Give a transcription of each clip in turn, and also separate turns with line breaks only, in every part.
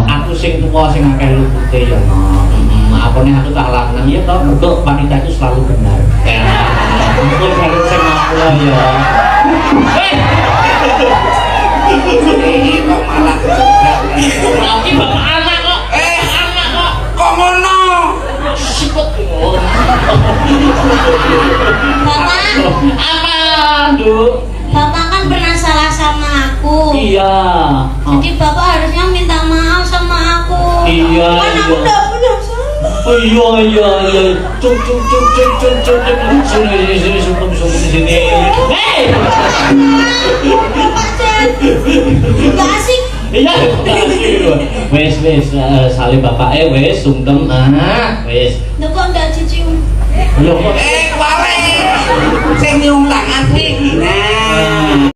aku sing tua sing akeh lupute ya no. Apane aku tak lanang ya toh untuk wanita itu selalu benar. Mungkin harus sing aku ya.
Kok malah
Lagi bapak anak kok. Anak kok.
Kok ngono?
Siput.
Bapak,
Apa, Duk?
Bapak kan pernah salah sama aku.
Iya.
Jadi Bapak harusnya minta maaf sama aku.
Iya.
Kan aku udah pernah salah.
Oh iya. Cuk. Sini sumpung sini. Hei.
Gak asik.
Iya. Wes salim bapak wes sungkem wes.
Loh kok gak dicium?
Yo kok
Wae. Sing nyung tangan iki. Nah.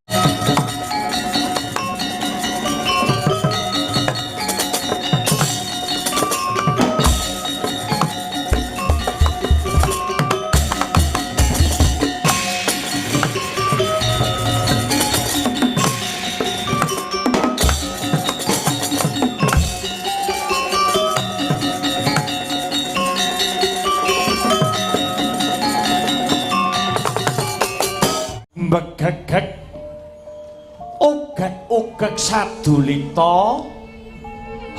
Begegek ugek sadulita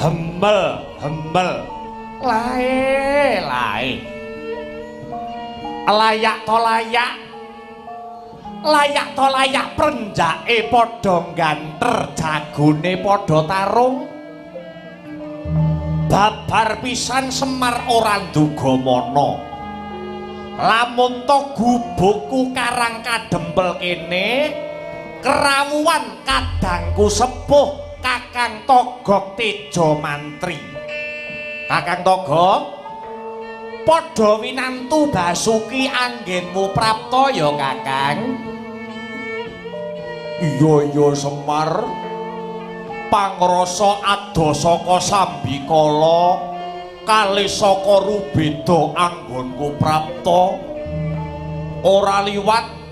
hembel lae layak to layak prenjake padha ganter jagone padha tarung babar pisan Semar ora nduga mana lamun to gubukku karang kadempel kene kerawuan kadangku sepuh Kakang Togog Tejo Mantri. Kakang Togog padha winantu Basuki anggenmu prapta ya Kakang. Iya Semar pangrasa ada saka Sambikala kali saka rubeda anggonku prapta ora liwat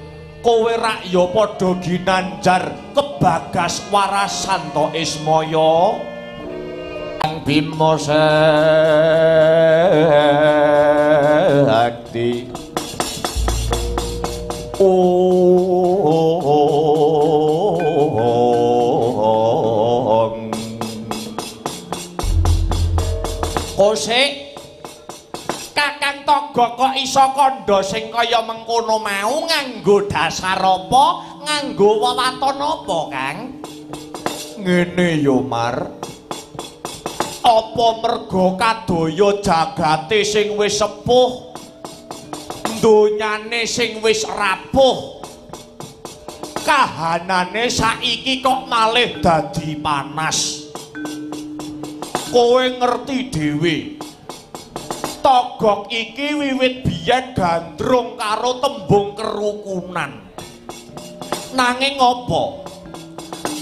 kowe rak ya padha ginanjar kebagas warasanto ismaya Kang Bima Sakti Kosek Kakang Togog kok iso kandha sing kaya mengkono mau nganggo dasar apa nganggo wewaton apa Kang ngene yo Mar apa merga kadaya jagate sing wis sepuh donyane sing wis rapuh kahanane saiki kok malih dadi panas kowe ngerti dhewe Togog iki wiwit biyen gandrung karo tembung kerukunan nanging apa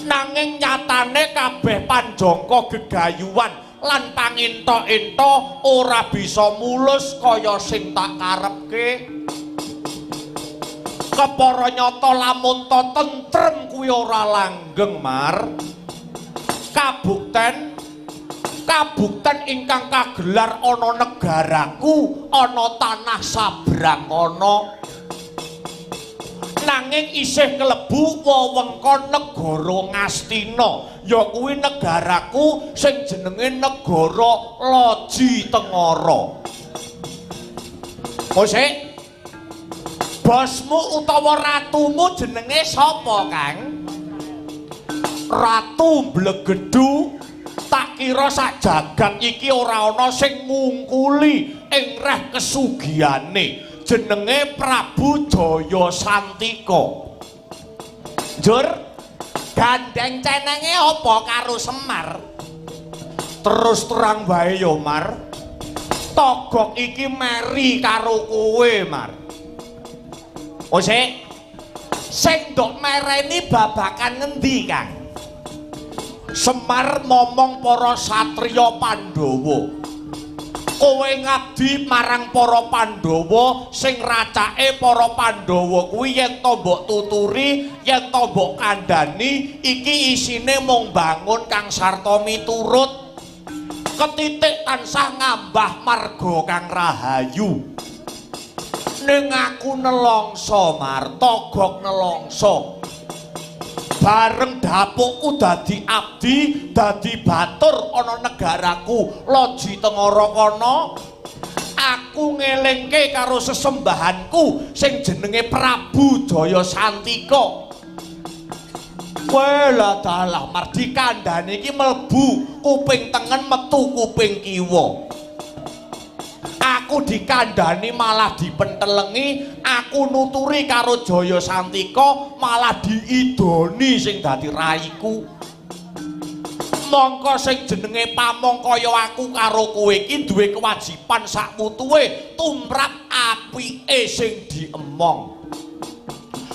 nanging nyatane kabeh panjangka gegayuhan lan panginta-inta ora bisa mulus kaya sing tak karepke kepara nyata lamun ta tentrem kuwi ora langgeng Mar kabukten ingkang kagelar ana negaraku ana tanah sabrang ana nanging isih kelebu wewengkon negara Ngastina ya kuwi negaraku sing jenenge negara Loji Tengara Kosek bosmu utawa ratumu jenenge sapa Kang Ratu Blegedu tak kira sak jagat iki ora ana sing ngungkuli ing reh kesugihane jenenge Prabu Jaya Santika. Njur gandeng cenenge apa karo Semar? Terus terang wae ya Mar. Togog iki meri karo kowe Mar. Sing ndok mereni babakan ngendi Kang? Semar momong para satriya Pandhawa kowe ngabdi marang para Pandhawa sing racake para Pandhawa kuwi yen to mbok tuturi yen to mbok kandhani iki isine mung bangun kang sarta miturut ketitik tansah ngambah marga kang rahayu. Ning aku nelongso Mar, togok nelongso. Bareng dapukku dadi abdi, dadi batur ana negaraku Loji Tengara kono. Aku ngelingke karo sesembahanku sing jenenge Prabu Jaya Santika. Wela dalah Mar dikandhani iki mlebu kuping tengen metu kuping kiwa. Aku dikandhani malah dipentelengi, aku nuturi karo Jaya Santika malah diidoni sing dadi raiku. Mongko sing jenenge pamong kaya aku karo kowe iki duwe kewajiban sakmutuhe tumrap apike sing diemong.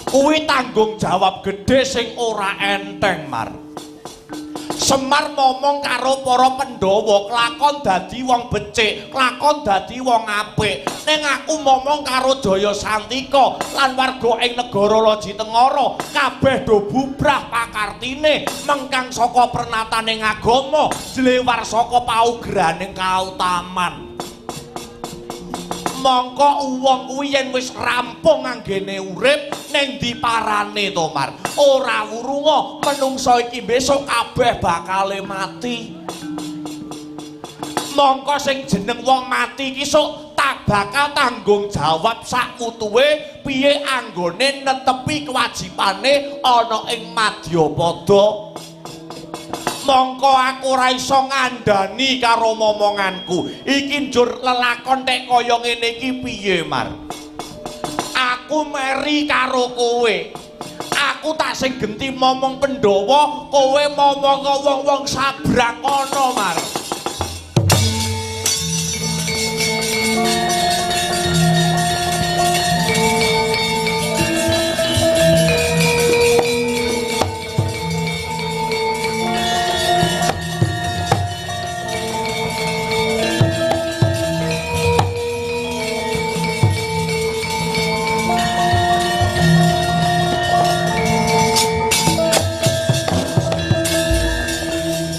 Kuwi tanggung jawab gedhe sing ora enteng Mar. Semar ngomong karo para Pandhawa kelakon dadi wong becik, kelakon dadi wong apik. Ning aku ngomong karo Jaya Santika lan warga ing negara Loji Tengara kabeh do bubrah pakartine mengkang saka pernataning agama, jlewar saka paugraning kautaman. Mongko wong kuwi yen wis rampung anggene urip ning diparane to Mar. Ora wurunga menungsa iki besok kabeh bakale mati. Mongko sing jeneng wong mati iki sok tak bakal tanggung jawab sakmutuhe piye anggone netepi kewajibane ana ing Madyapada. Mongko aku ora iso ngandani karo momonganku. Iki njur lelakon tek kaya ngene iki piye, Mar? Aku meri karo kowe. Aku tak sing genti momong Pandhawa, kowe momong wong-wong sabrang kono, Mar.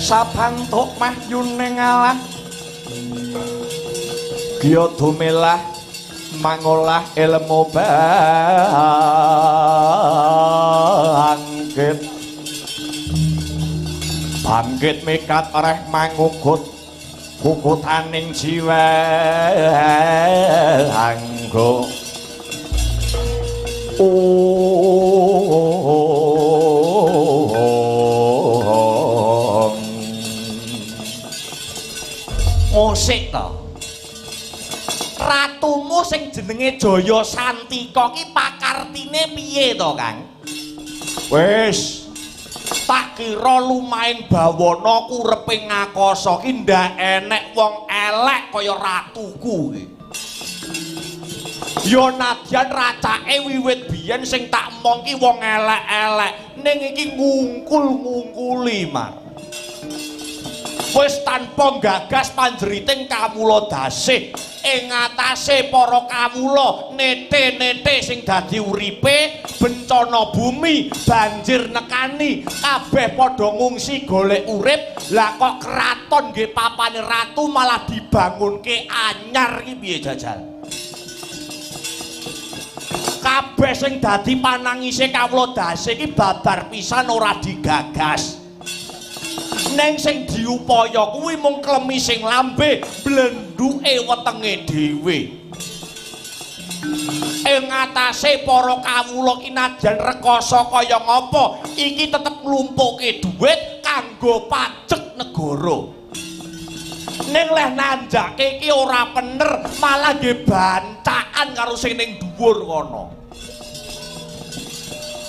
Sabantuk mahyune ngalah Giya dumelah mangolah ilmu bangkit bangkit mikat reh mangugut kukutaning jiwa anggo musik to. Ratumu sing jenenge Jaya Santika ki pakartine piye to, Kang? Wis tak kira lumaing bawana kureping ngakasa ki ndak enek wong elek kaya ratuku ki. Ya nadyan racake wiwit biyen sing tak emong ki wong elek-elek ning iki ngungkul-ngungkuli, Mar. Wis tanpa gagas panjeriting kawula dasih ing atase para kawula nete-nete sing dadi uripe bencana bumi banjir nekani kabeh padha ngungsi golek urip. Lah kok keraton nggih papane ratu malah dibangunke anyar iki piye jajal? Kabeh sing dadi panangise kawula dasih iki babar pisan ora digagas. Neng sing diupaya kuwi mung klemi sing lambe blenduke wetenge dhewe. Ing atase para kawula kinajan rekoso kaya ngapa iki tetep nglumpuke dhuwit kanggo pajek negara. Ning leh nanjake iki ora bener malah nggih bantakan karo sing ning dhuwur kono.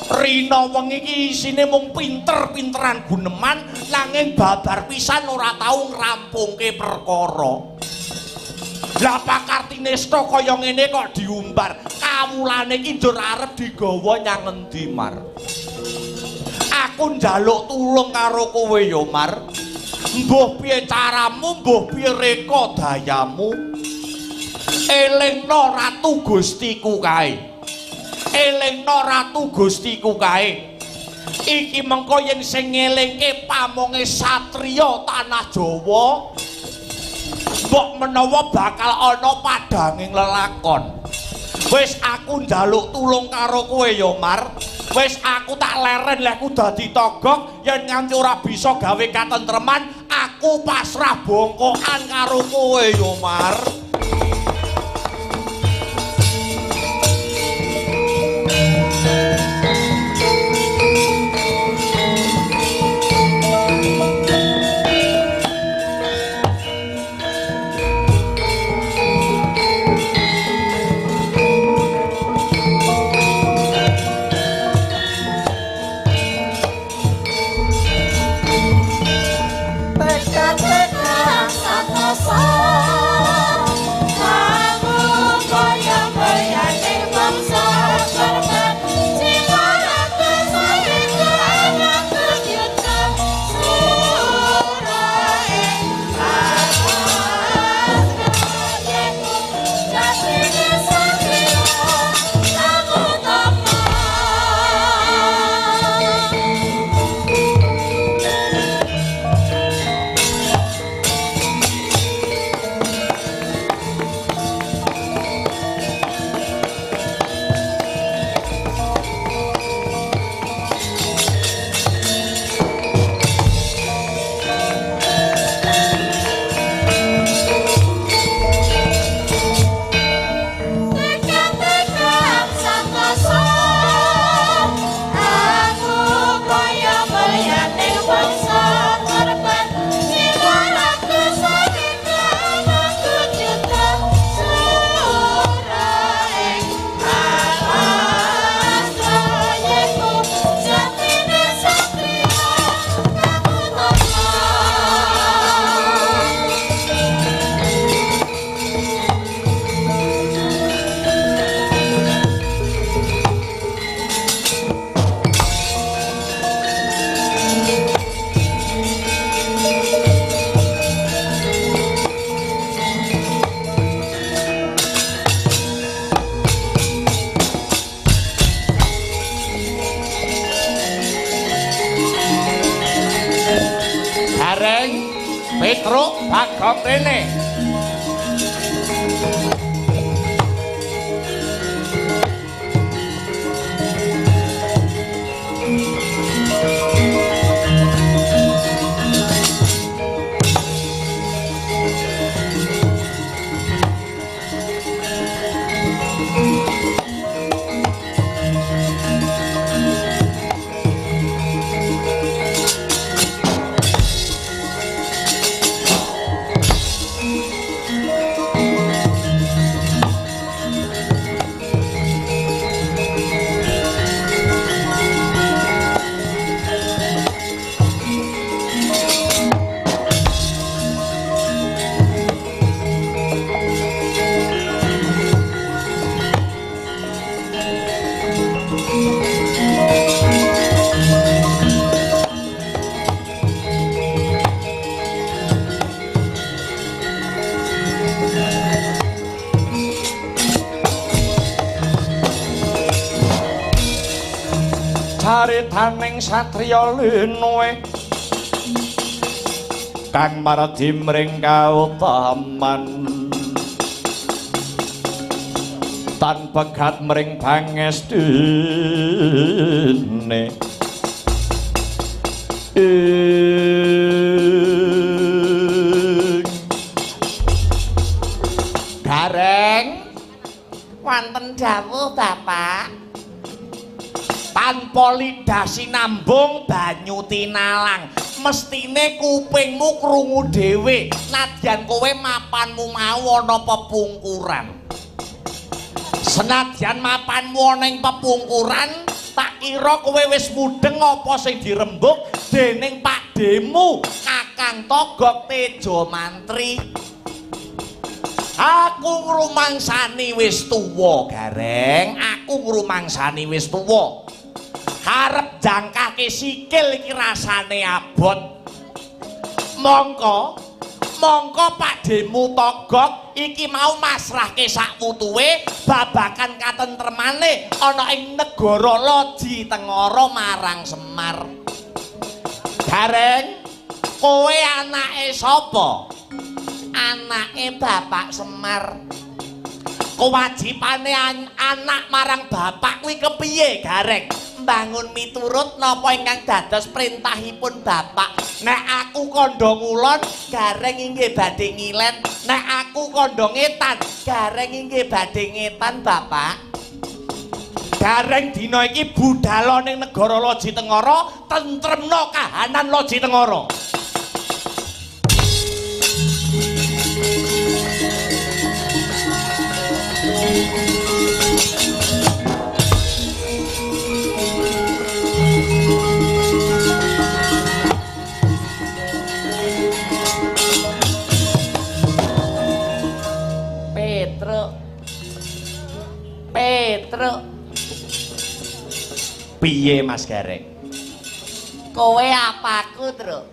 Rina wengi iki isine mung pinter-pinteran guneman nanging babar pisan ora tau ngrampungke perkara. Lah pakartine sta kaya ngene kok diumbar. Kawulane iki njur arep digawa nyang endi, Mar? Aku njaluk tulung karo kowe ya, Mar. Mbuh piye caramu, mbuh piye reka dayamu. Elingna Ratu Gustiku kae. Elingna Ratu Gustiku kae. Iki mengko yen sing ngelingke pamonge satriya tanah Jawa mbok menawa bakal ana padanging lelakon. Wis aku njaluk tulung karo kowe ya Mar. Wis aku tak leren lek aku dadi togok yen nganti ora bisa gawe katentreman, aku pasrah bongkokan karo kowe ya Mar. Petruk Bagong rene. Caritaning satriya linoe kang maradi mring kautaman tan pegat mring pangestune Gareng wonten dawuh Bapak tanpa lidah sinambung banyu tinalang mestine kupingmu krungu dhewe nadyan kowe mapanmu mau ana pepungkuran senadyan mapanmu ana ing pepungkuran tak kira kowe wis mudeng apa sing dirembug dening pakdemu Kakang Togok Tejo Mantri. Aku ngrumangsani wis tuwa Gareng, aku ngrumangsani wis tuwa. Arep jangkake sikil iki rasane abot. Mongko pakdemu Togok iki mau masrahke sak wutuhe babagan katentremane ana ing negara Loji Tengara marang Semar. Gareng, kowe anake sapa? anake Bapak Semar. Kewajibane anak marang bapak kuwi kepiye, Gareng? Mbangun miturut napa ingkang dados perintahipun bapak. Nek aku kandha ngulon, Gareng inggih badhe ngilen. Nek aku kandha ngetan, Gareng inggih badhe ngetan, bapak. Gareng dina iki budhal ning negara Loji Tengara, tentremna kahanan Loji Tengara. Petruk. Piye Mas Gareng? Kowe apaku, Truk?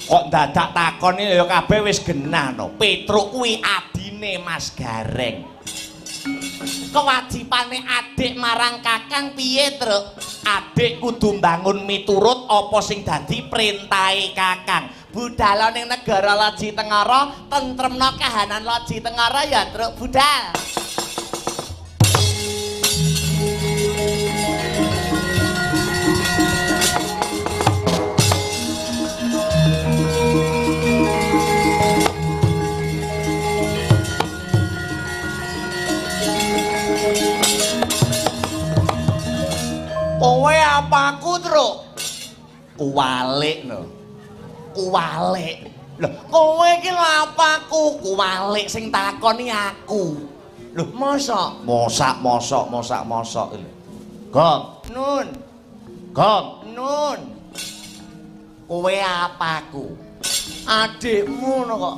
Kok dadak takon ya kabeh wis genah no. Petruk kuwi adine Mas Gareng. Kewajibane adik marang kakang piye, Truk? Adik kudu mbangun miturut apa sing dadi perintahe kakang. Budal ning negara Loji Tengara, tentremna kahanan Loji Tengara ya, Truk, budal. Kowe apaku, Truk? Kuwalik no. Kuwalik. Lho, kowe iki lho apaku? Kuwalik sing takoni aku. Lho, mosok? Mosok lho. Gong, Nun. Gong, Nun. Kowe apaku? Adikmu no kok.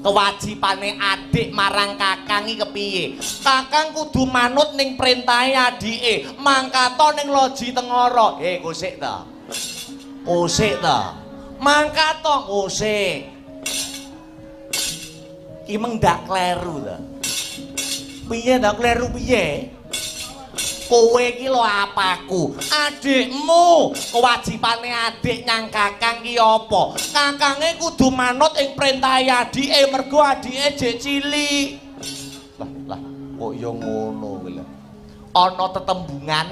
Kewajibane adik marang kakang iki kepiye? Kakang kudu manut ning perintahe adike, mangkato ning Loji Tengara. Kusik ta. Kusik ta. Mangkato kusik. Ki meng ndak kleru ta. Piye ndak kleru piye? Kowe iki lho apaku? Adikmu. Kewajibane adik nyang kakang ki apa? Kakange kudu manut ing perintahe adike mergo adike jek cilik. Lah, kok ya ngono kuwi lho. Ana tetembungan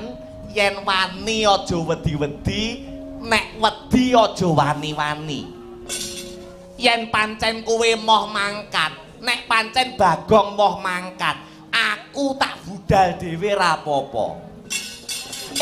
yen wani aja wedi-wedi, nek wedi aja wani-wani. Yen pancen kowe moh mangkat, nek pancen Bagong moh mangkat, aku tak budal dhewe ra apa-apa.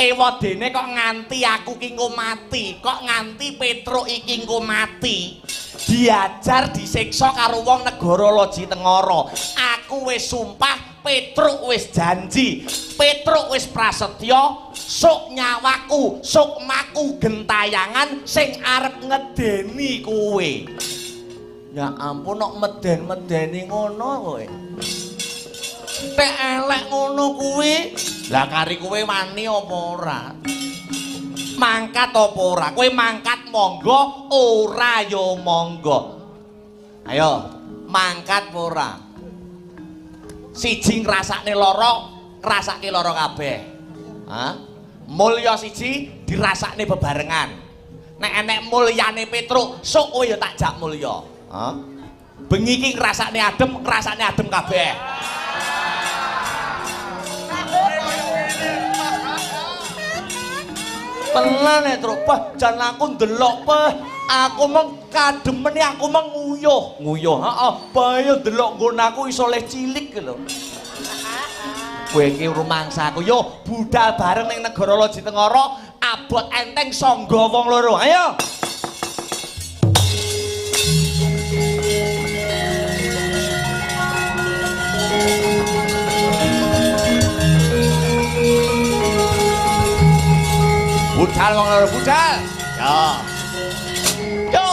Ewadene kok nganti aku ki engko mati, kok nganti Petruk iki engko mati. Diajar disiksa karo wong negara Loji Tengara. Aku wis sumpah, Petruk wis janji, Petruk wis prasetya, sok nyawaku, sok maku gentayangan sing arep ngedeni kowe. Ya ampun kok meden-medeni ngono kowe. Tek elek ngono kuwi, lah kari kowe wani apa ora? Mangkat apa ora? Kowe mangkat monggo, ora ya monggo. Ayo, mangkat apa ora? Siji ngrasakne lara, ngrasake lara kabeh. Hah? Mulya siji dirasakne bebarengan. Nek enek mulyane Petruk, sok kowe ya tak jak mulya. Hah? Bengi iki ngrasakne adem kabeh. Tenan ya Truk, jan aku ndelok aku meng kademene aku meng nguyuh, heeh, bae ndelok nggon aku iso le cilik lho. Kowe iki rumangsaku, yo budal bareng ning negara Loji Tengara, abot enteng sangga wong loro. Ayo. Budal wong loro budal. Ya. Yo.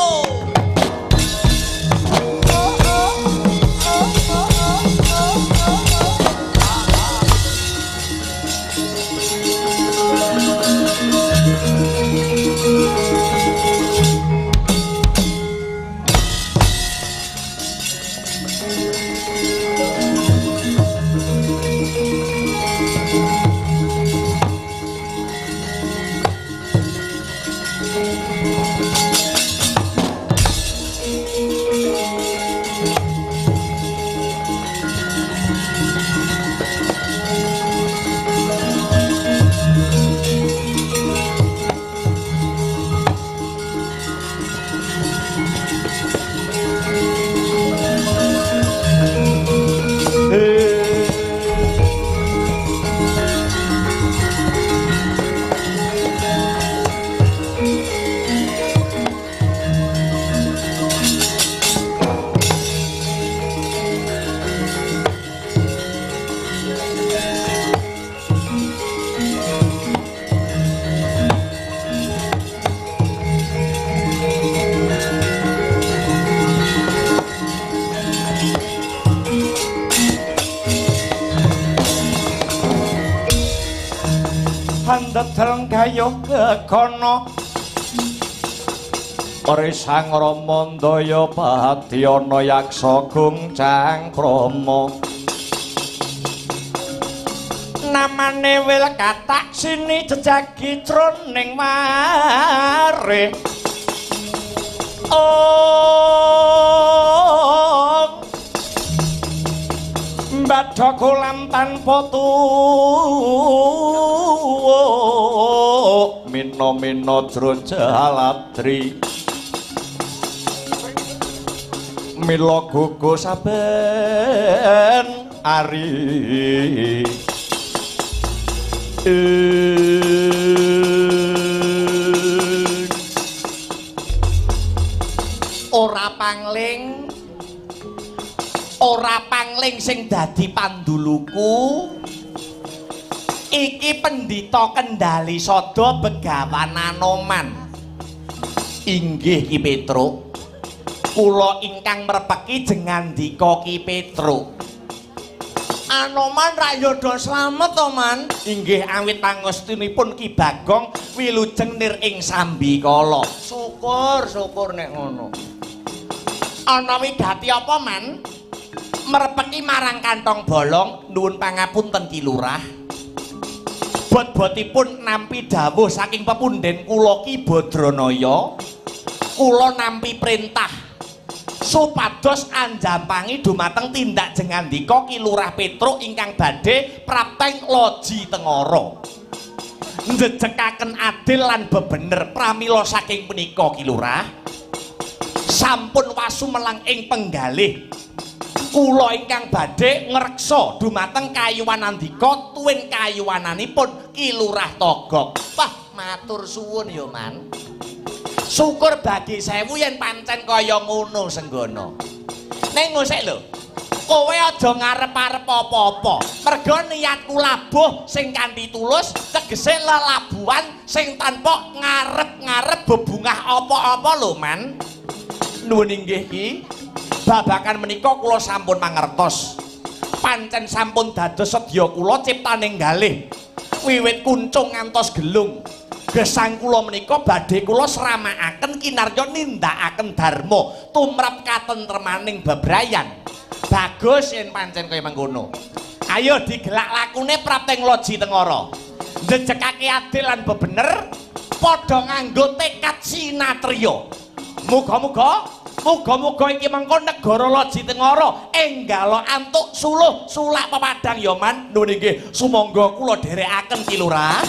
gayuh gegono Risang Rama Ndaya Patyana yaksa gungcang krama namane wil katak sini jejagi jroning mare Mbadha kolam tanpa tuwuk mina-mina Jrojaladri mila gugu saben ari ora pangling sing dadi panduluku iki pendhita Kendali Sada Begawan Anoman inggih Ki Petruk kula ingkang merpeki jengandika Ki Petruk Anoman rayada slamet to man inggih awit pangustunipun Ki Bagong wilujeng nir ing Sambikala syukur nek ngono ana wigati apa man merpeki marang kantong bolong nuwun pangapunten Ki Lurah bot-botipun nampi dawuh saking pepunden kula Ki Badranaya kula nampi perintah supados anjampangi dumateng tindak jengandika Ki Lurah Petruk ingkang badhe prapteng loji tengara njejekaken adil lan bebener pramila saking punika Ki Lurah sampun wasu melang ing penggalih kula ingkang badhe ngreksa dumateng kayuwanandika tuwin kayuwananipun Ki Lurah Togog. Wah, matur suwun ya, Man. Syukur bagi sewu yen pancen kaya ngono Senggana. Ning ngosek lho. Kowe aja ngarep-arep apa-apa. Mergo niatku labuh sing kanthi tulus tegese lelabuhan sing tanpa ngarep-ngarep bebungah apa-apa lho, Man. Nuwun inggih Ki. Babakan menika kula sampun mangertos. Pancen sampun dados sedya kula ciptaning galih. Wiwit kuncung ngantos gelung. Gesang kula menika badhe kula sramakaken kinarya nindakaken dharma tumrap katentremaning bebrayan. Bagus yen pancen kaya mangkono. Ayo digelak lakune prapteng loji tengara. Njejekake adil lan bebener padha nganggo tekad sinatriya. Muga-muga iki mengko negara loji tengara enggalo antuk suluh sulak pepadang ya Man. Nuwun inggih sumangga kula dherekaken Ki Lurah.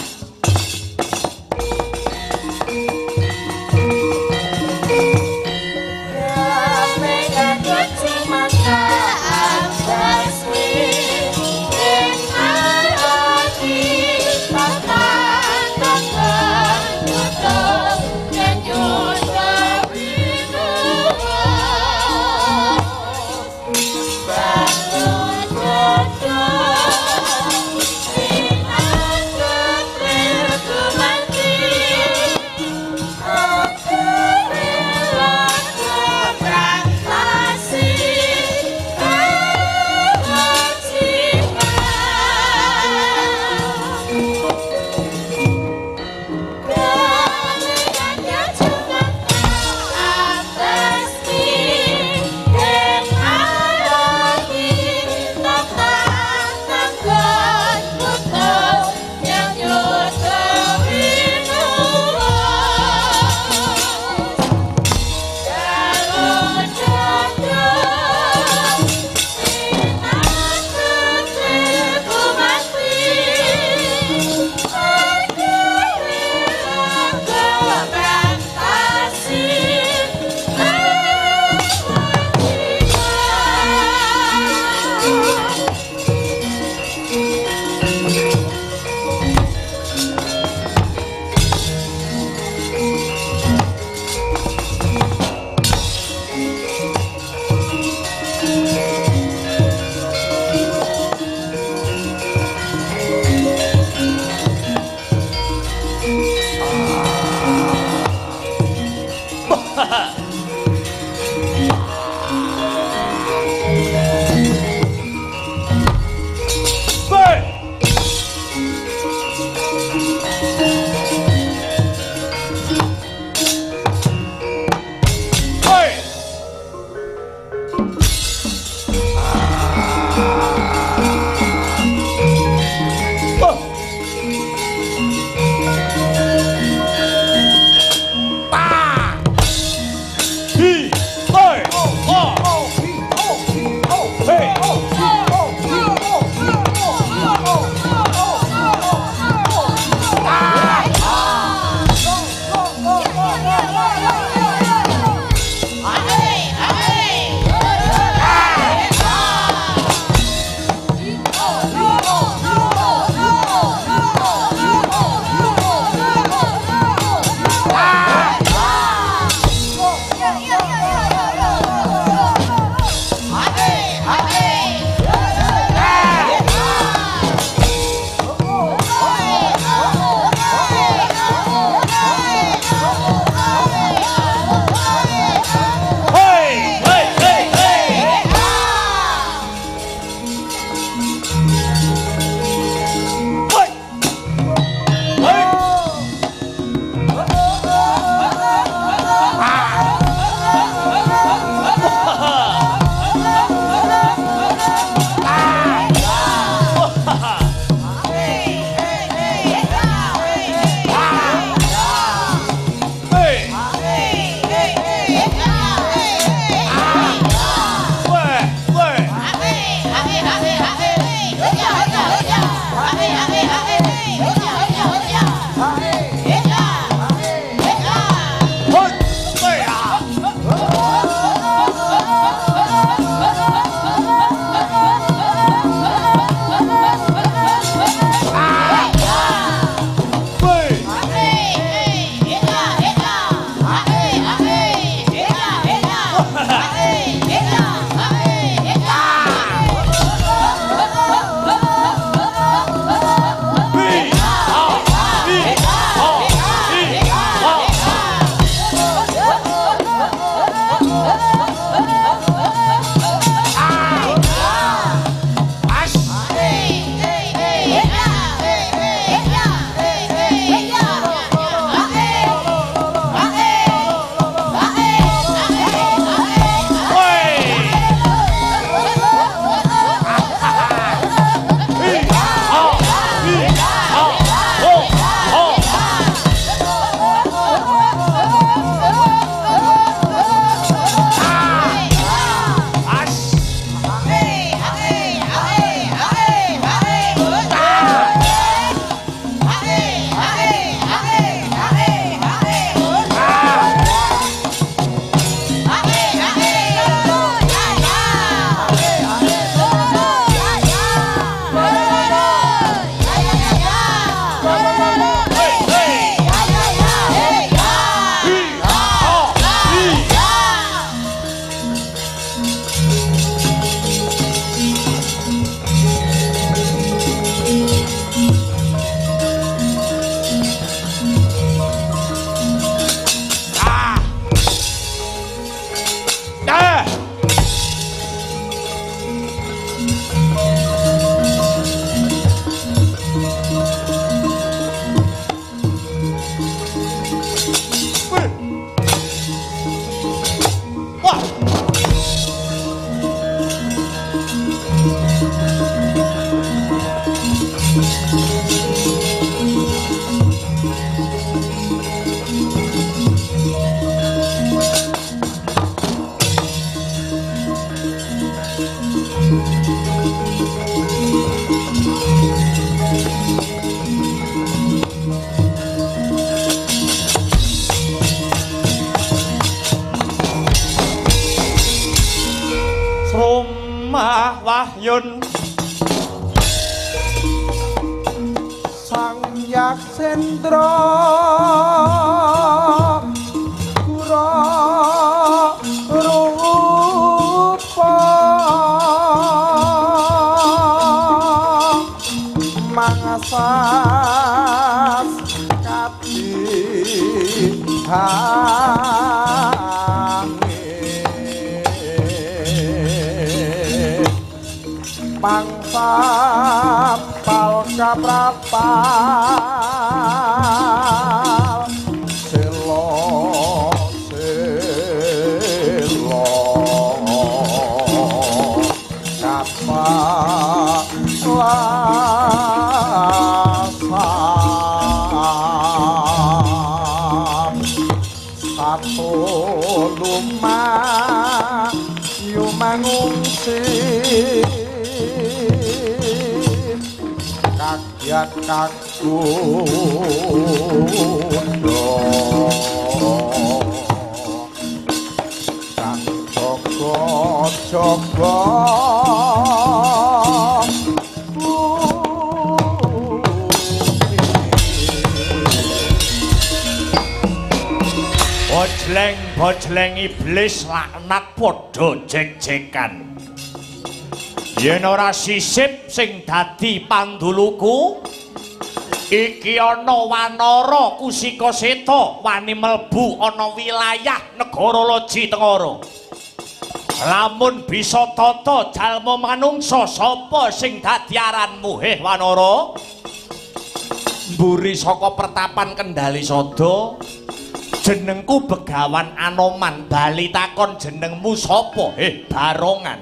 Srumah Wahyun
Sang Yaksendra Pura Rupa Mangasas Katihange Pangsa Palkaprapal Selo Kapalasam Satu lumah Yumangungsi Kakyat kakundo Kang Joko
Bojleng iblis laknat padha jek-jekan. Yen ora sisip sing dadi panduluku, iki ana wanara kusika seta wani mlebu ana wilayah negara Loji Tengara. Lamun bisa tata jalma manungsa sapa sing dadi aranmu heh wanara? Mburi saka pertapan Kendali Sada. Jenengku Begawan Anoman, bali takon jenengmu sapa heh Barongan.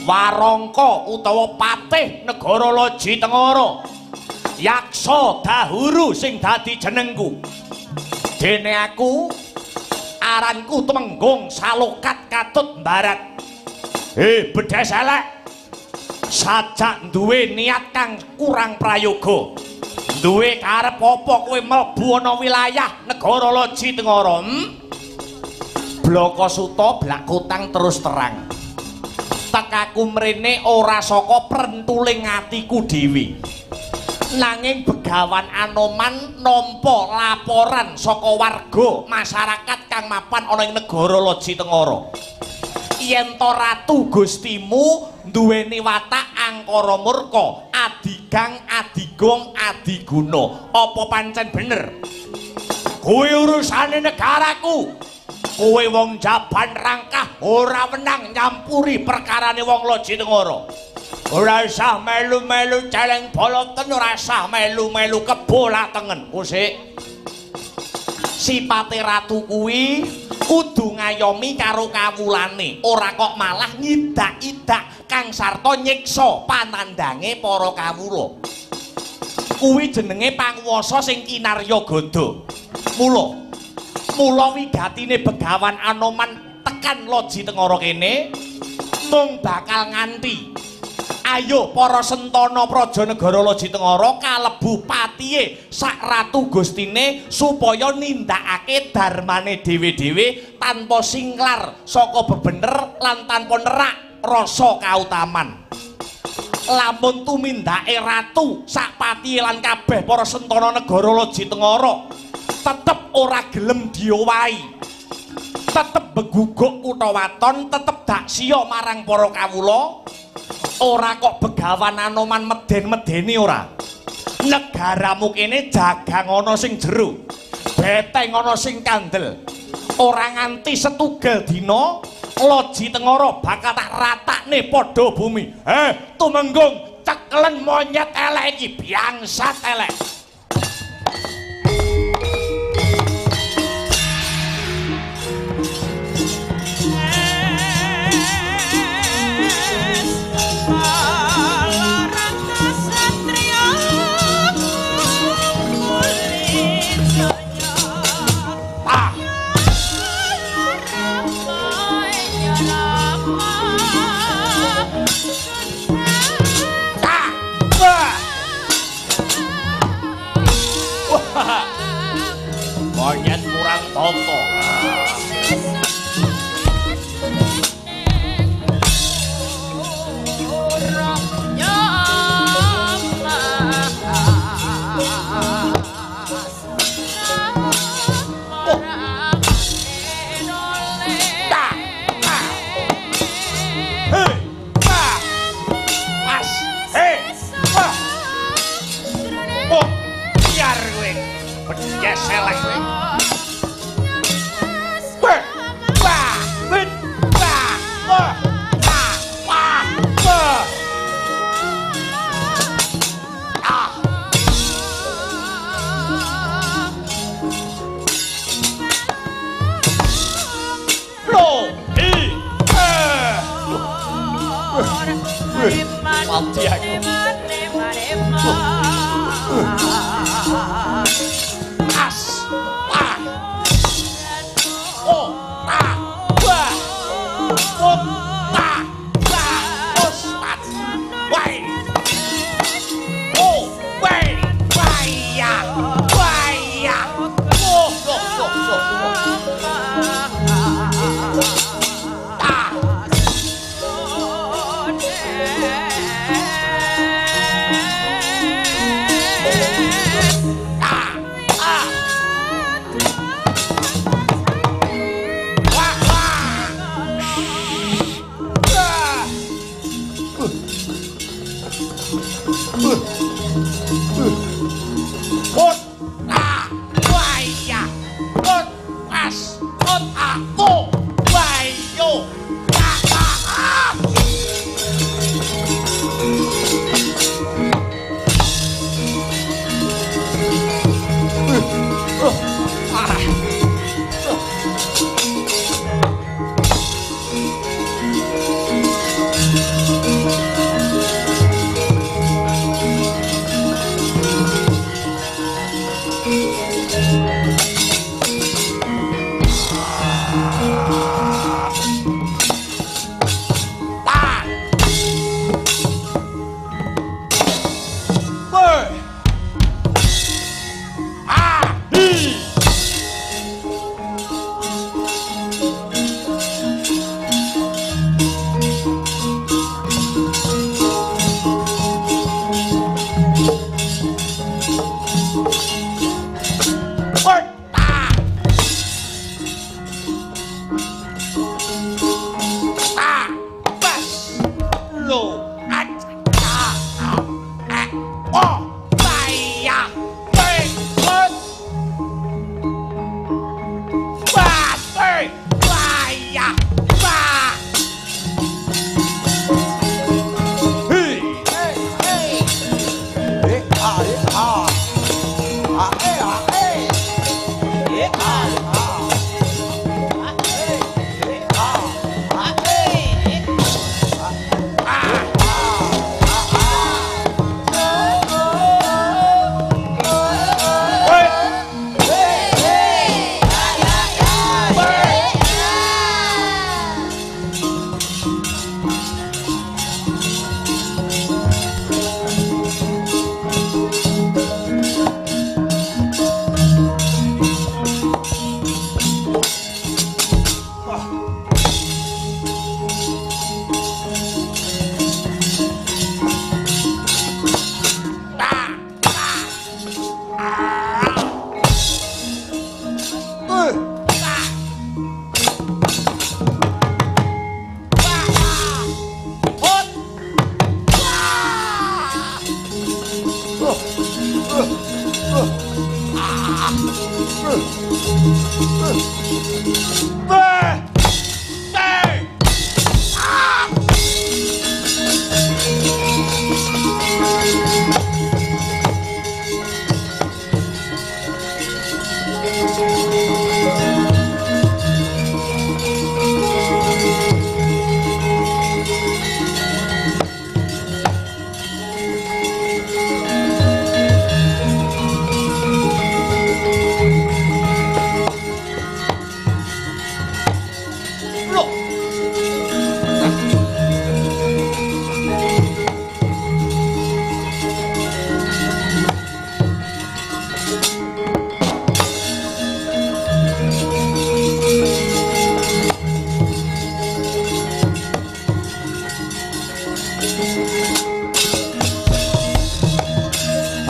Warangka utawa patih negara Loji Tengara. Yaksa Dahuru sing dadi jenengku. Dene aku aranku Temenggung Salokat Katut Barat. Bedes elek. Sajak duwe niat kang kurang prayoga. Duwe karep apa kowe mlebu ana wilayah negara Loji Tengara? Blaka Suta blak kutang terus terang. Tekaku mrene ora saka prentuling atiku dhewe. Nanging Begawan Anoman nampa laporan saka warga masyarakat kang mapan ana ing negara Loji Tengara. Yen to ratu Gustimu duweni watak angkara murka, adigang, adigong, adiguna. Apa pancen bener? Kuwi urusane negaraku. kowe wong Jaban Rangkah ora menang nyampuri perkarane wong Loji Tengara. Ora usah melu-melu celeng boloten, ora usah melu-melu kebolatengen. Kusik. Sipate ratu kuwi kudu ngayomi karo kawulane, ora kok malah ngidak-idak kang sarta nyiksa panandange para kawula. Kuwi jenenge panguwasa sing kinarya gada. Mula wigatine Begawan Anoman tekan Loji Tengara kene mung bakal nganti ayo para sentana Prajanegara Loji Tengara kalebu patihe sak ratu gustine supaya nindakake dharmane dhewe-dhewe tanpa singlar saka bebener lan tanpa nerak rasa kautaman. Lamun tumindake ratu sak patihe lan kabeh para sentana negara Loji Tengara tetep ora gelem diowahi, tetep beguguk kutha waton, tetep dak siya marang para kawula. Ora kok Begawan Anoman meden-medeni ora. Negaramu kene jagang ana sing jero, beteng ana sing kandel. Ora nganti setunggal dina Loji Tengara bakal tak ratakne padha bumi. Tumenggung cekelen monyet elek iki, bangsat elek. Monyet kurang toto.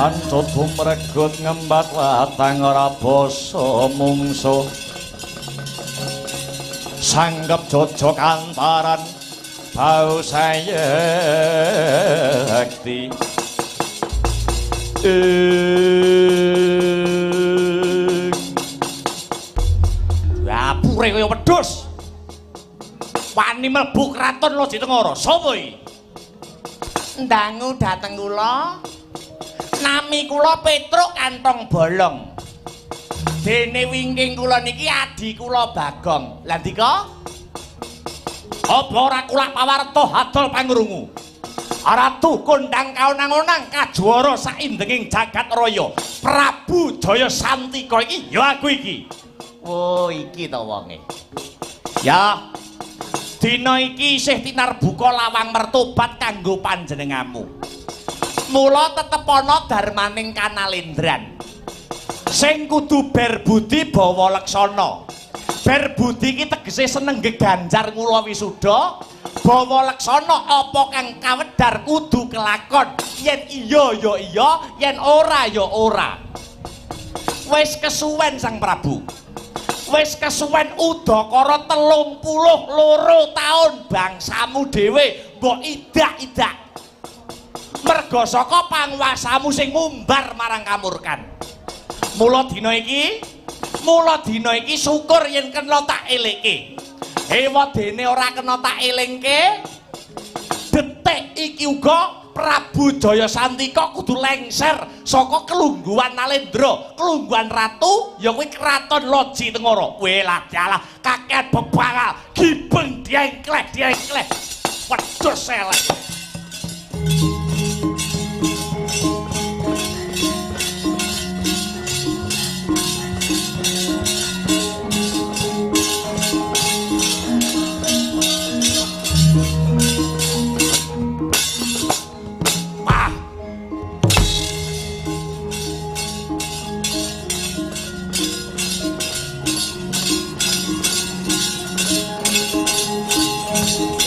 Ancut bumregut ngembat watang ora basa mungsuh sanggep jojok antaran bau sayekti
Apure kaya wedhus wani mlebu kraton Loji Tengara sapa iki
Ndangu dateng kula. Nami kula Petruk Kantong Bolong. Dene wingking kula niki adi kula Bagong. Lah ndika?
apa ora kulak pawarta hadol pangrungu Ratu kondang kaonang-onang kajuara saindenging jagat raya Prabu Jaya Santika iki ya aku iki
Oh, iki to wonge.
ya dina iki isih tinarbuka lawang mertobat kanggo panjenenganmu
Mula tetep ana darmaning Kanalendran.
sing kudu berbudi bawa leksana berbudi iki tegese seneng geganjar ngula wisuda bawa leksana apa kang kawedar kudu kelakon yen iya ya iya yen ora ya ora wis kesuwen Sang Prabu wis kesuwen udakara 32 taun bangsamu dhewe mbok idak-idak merga saka panguwasamu sing ngumbar marang kamurkan mula dina iki syukur yen kena tak elekke ewadene ora kena tak elingke detik iki uga Prabu Jaya Santika kudu lengser saka kelungguhan Nalendra kelungguhan ratu ya kuwi kraton Loji Tengara welah dalah kakean bebangal gibeng diengkleh wedhus elek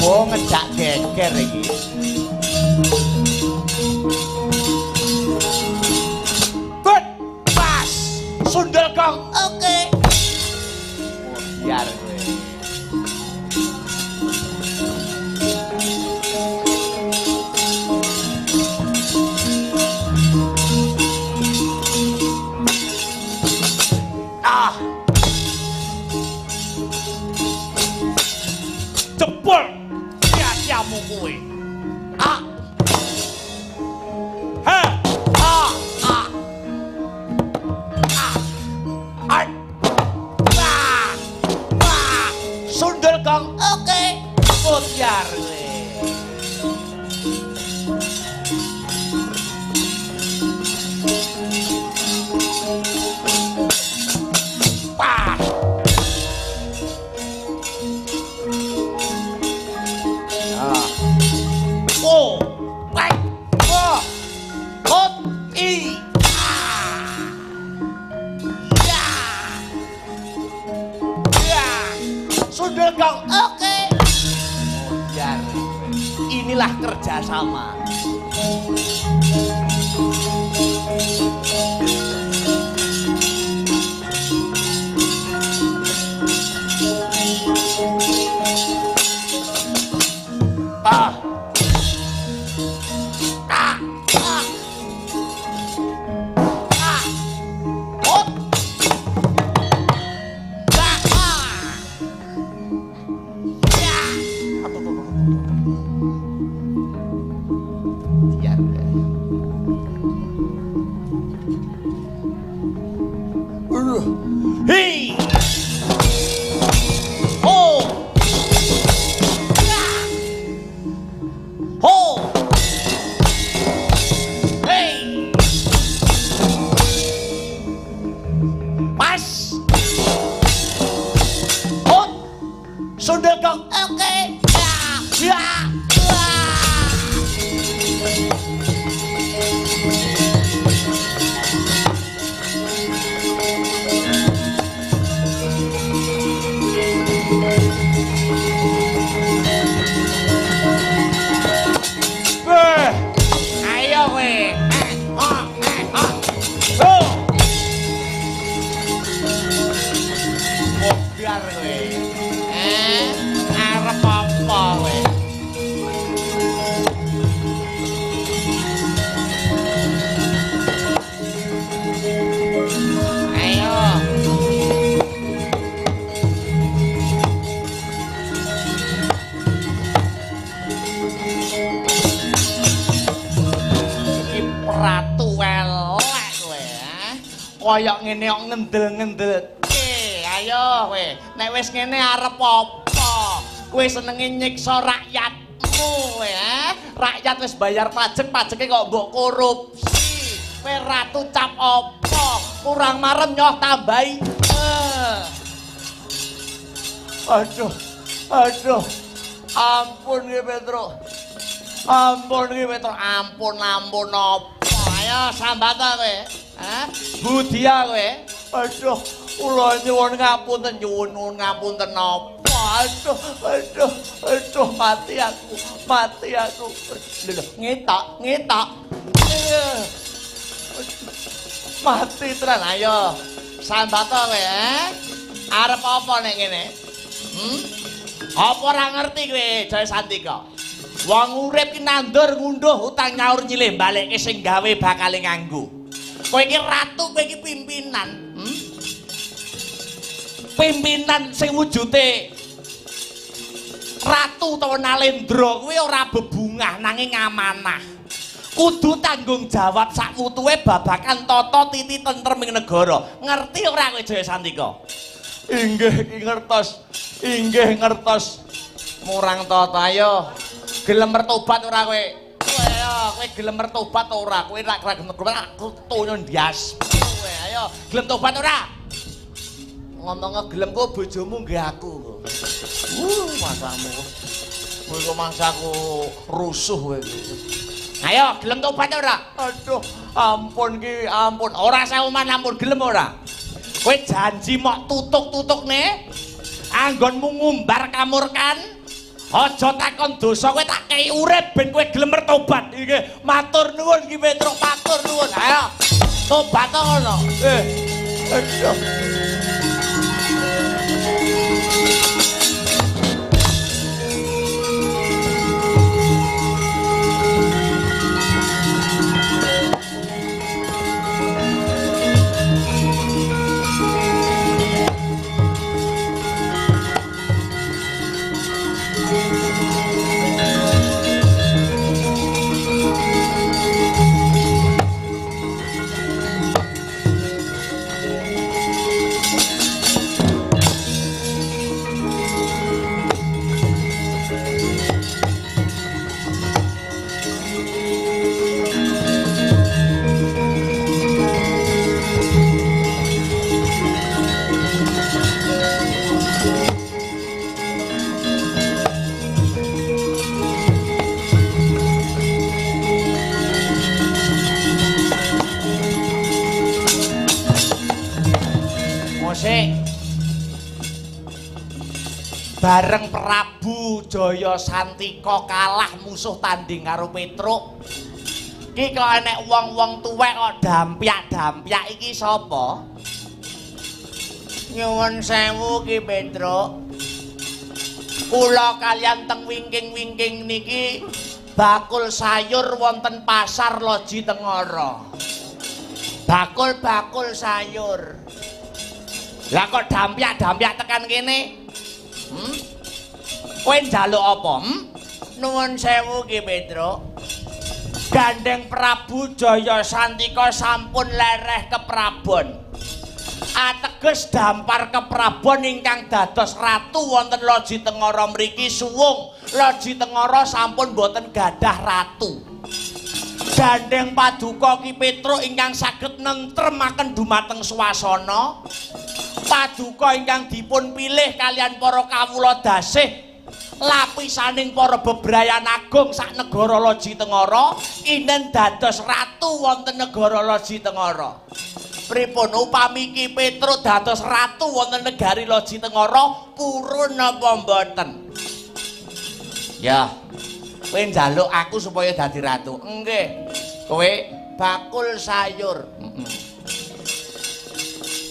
Oh, ngejak geger iki.
Good, pas, sundel kong,
Oke. Oh, biar kowe.
jebol, sia-siamu kowe. Sundel kong,
Oke.
oh biar kowe.
Oke.
Biar inilah kerjasama. Hei! Ho! Ho! Hei! Pas! Hot! Sundel kong!
Oke.
Ya!
Ayo kowe. koyok ngene kok ngendel-ngendel. Ayo kowe, nek wis ngene arep apa? Kowe senenge nyiksa rakyatmu, Rakyat wis bayar pajak, pajake kok mbok korupsi. Kowe ratu cap apa? Kurang marem nyoh tambahi. Aduh. Ampun nggih Petro. Ampun apa? Ayo sambata kowe. Budia kowe. Aduh, kula nyuwun ngapunten apa? Aduh, mati aku. Lho, ngetok. Mati tenan ayo. Sambata kowe, Arep apa nek ngene? Apa ora ngerti kowe, Jaya Santika? Wong urip ki nandur ngunduh utang nyaur nyilih baleke sing gawe bakale nganggo. Kowe iki ratu, kowe iki pimpinan. Pimpinan sing wujute ratu utawa nalendra kuwi ora bebungah nanging amanah. Kudu tanggung jawab sak wutuhe babakan tata titi tentrem ing negara. Ngerti ora kowe Jaya Santika? Inggih ngertos. Murang tata ayo. Gelem bertobat ora kowe? Kowe gelem bertobat ora? Kowe rak aku toyo ndias. Kowe ayo, gelem tobat ora? Ngomong gelem kok bojomu nggih aku. Masamu. Kowe kok mangsaku rusuh kowe iki. Ayo, gelem tobat ora? Aduh, ampun. Ora seuman ampun gelem ora? Kowe janji mok tutuk-tutukne anggonmu ngumbar kamurkan. Aja takon dosa kowe tak kei urip ben kowe gelem bertobat. Nggih, matur nuwun Ki Petruk, matur nuwun. Ayo, tobat ngono. Aduh. Bareng Prabu Jaya Santika kalah musuh tanding karo Petruk. Ki kok enek wong-wong tuwek kok dampyak-dampyak iki sapa? Nyuwun sewu Ki Petruk. Kula kaliyan teng wingking-wingking niki bakul sayur wonten pasar Loji Tengara. Bakul sayur. Lah kok dampyak-dampyak tekan kene? Kowe njaluk apa? Nuwun sewu Ki Petruk. Gandeng Prabu Jaya Santika sampun lereh keprabon. Ateges dampar keprabon ingkang dados ratu wonten Loji Tengara mriki suwung. Loji Tengara sampun boten gadah ratu. Gandeng paduka Ki Petruk ingkang saged nentremaken dumateng swasana. Paduka ingkang dipun pilih kalian para kawula dasih lapisaning para bebrayan agung sak negara Loji Tengara inen dados ratu wonten negara Loji Tengara. Pripun upami Ki Petruk dados ratu wonten negari Loji Tengara purun napa mboten? Ya, kowe njaluk aku supaya dadi ratu. Nggih. Kowe bakul sayur.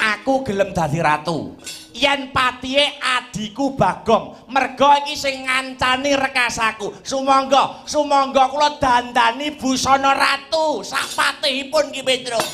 Aku gelem dadi ratu. Yen patihe adiku Bagong, merga iki sing ngancani rekasaku. Sumangga kula dandani busana ratu sak patihipun Ki Petruk.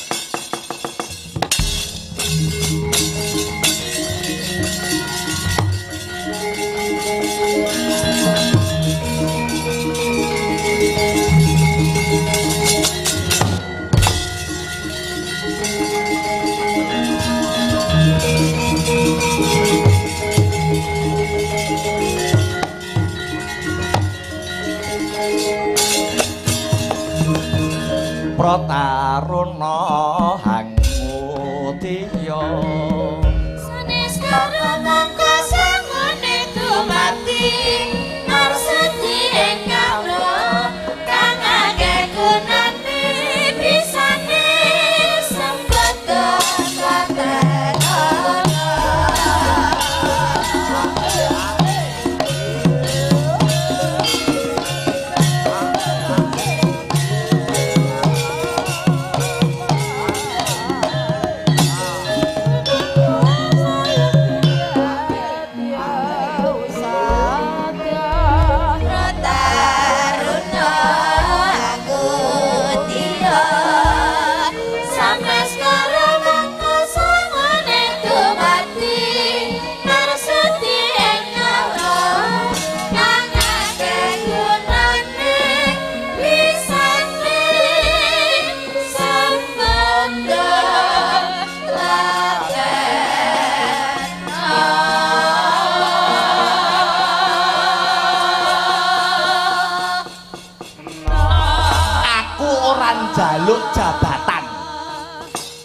Prataruna hangutiya
Sanes karo mangka sangone dumati Marsudi engkang kang akeh gunane bisane sambet
njaluk jabatan.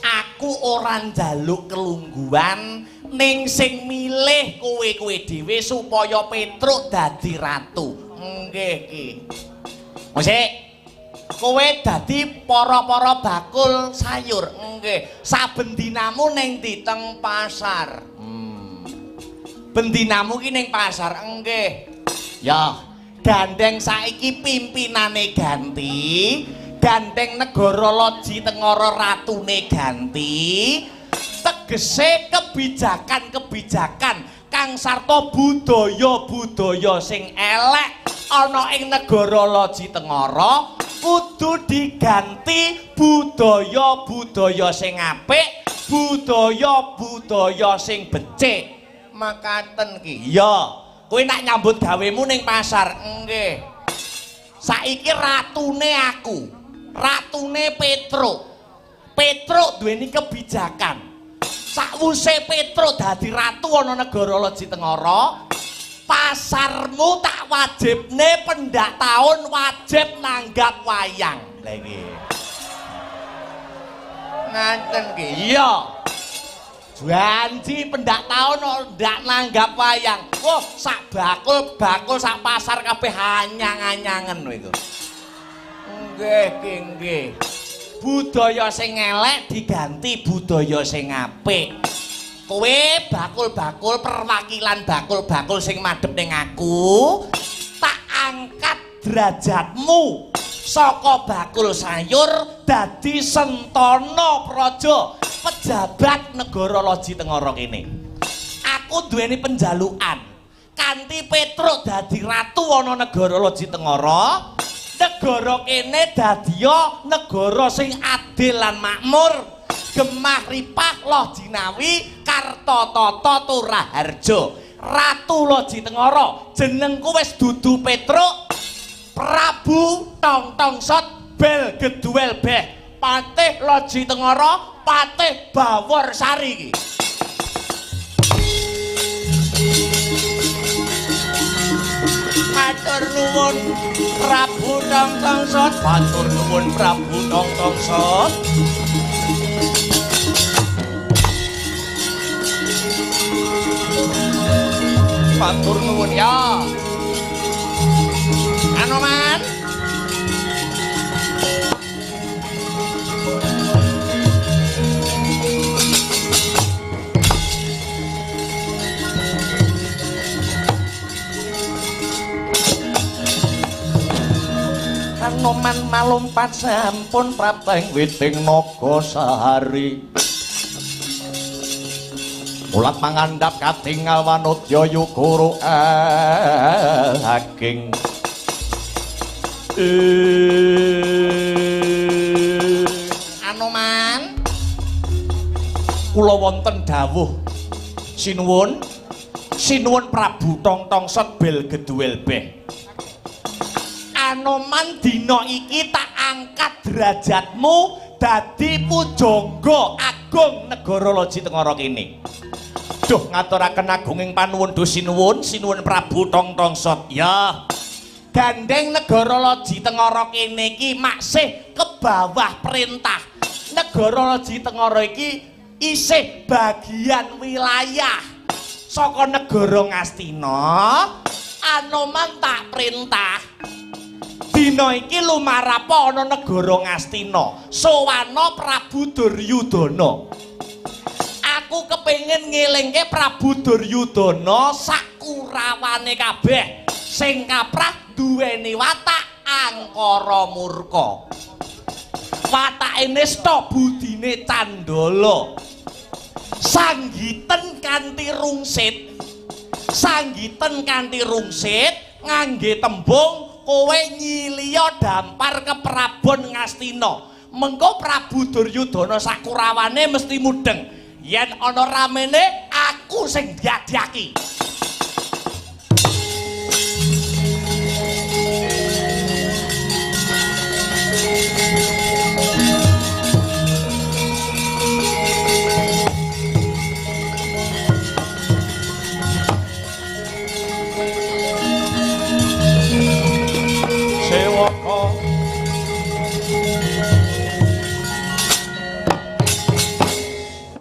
Aku ora njaluk kelungguhan ning sing milih kowe dhewe supaya Petruk dadi ratu. Nggih ki. Musik. Kowe dadi para-para bakul sayur. Nggih. Saben dinamu ning diteng pasar. Bendinamu ki ning pasar. Nggih. Ya, gandeng saiki pimpinane ganti. Gandeng negara Loji Tengara ratune ganti, tegese kebijakan-kebijakan kang sarta budaya-budaya sing elek ana ing negara Loji Tengara kudu diganti budaya-budaya sing apik, budaya-budaya sing becik. Makaten ki. Ya, kowe nak nyambut gawemu ning pasar. Nggih. Saiki ratune aku. Ratune Petruk. Petruk duweni kebijakan. Sakwuse Petruk dadi ratu ana negara Loji Tengara, pasarmu tak wajibne pendak taun wajib nanggap wayang. Lah iki. Ngaten ki. Iya. Janji pendak taun ndak nanggap wayang. Wah, sak bakul sak pasar kabeh anyang-anyangen iku. Nggih, nggih. Budaya sing elek diganti budaya sing apik. Kowe bakul-bakul perwakilan bakul-bakul sing madhep ning aku, tak angkat derajatmu saka bakul sayur dadi Sentana Praja, pejabat negara Loji Tengara kene. Aku duweni penjalukan. Kanthi Petruk dadi ratu ana negara Loji Tengara, negara kene dadiya negara sing adil lan makmur, gemah ripah loh jinawi Kartatata Turaharja. Ratu Loji Tengara, jenengku wis dudu Petruk, Prabu Tongtongsot Bel Geduel Beh, Patih Loji Tengara, Patih Bawor Sari iki. Matur nuwun Prabu Tongtongsot, matur nuwun Prabu Tongtongsot. Matur nuwun ya. Anoman. Anoman malumpat sampun prapteng witing naga sahari. Mulat mangandhap katingal wanudya yukuru aging. Anoman, kula wonten dawuh sinuwun, sinuwun Prabu Tongtongsot Bel Geduel Beh. Anoman dina iki tak angkat derajatmu dadi pujangga agung negara Loji Tengara kene. Duh ngaturaken agunging panuwun sinuwun, sinuwun Prabu Tongtongsot. Ya. gandeng negara Loji Tengara kene iki maksih ke bawah perintah. Negara Loji Tengara iki isih bagian wilayah saka negara Ngastina. Anoman tak perintah dina iki lumarapo ana negara Ngastina sowana Prabu Duryudana. Aku kepengin ngelingke Prabu Duryudana sak Kurawane kabeh sing kaprah duweni watak angkara murka. Watake nista budine candala. Sanggiten kanthi rungsit. Sanggiten kanthi rungsit ngangge tembung kowe nyiliya dampar ke Prabon Ngastina. Mengko Prabu Duryudana sak Kurawane mesti mudeng. Yen ana ramene aku sing diadyaki.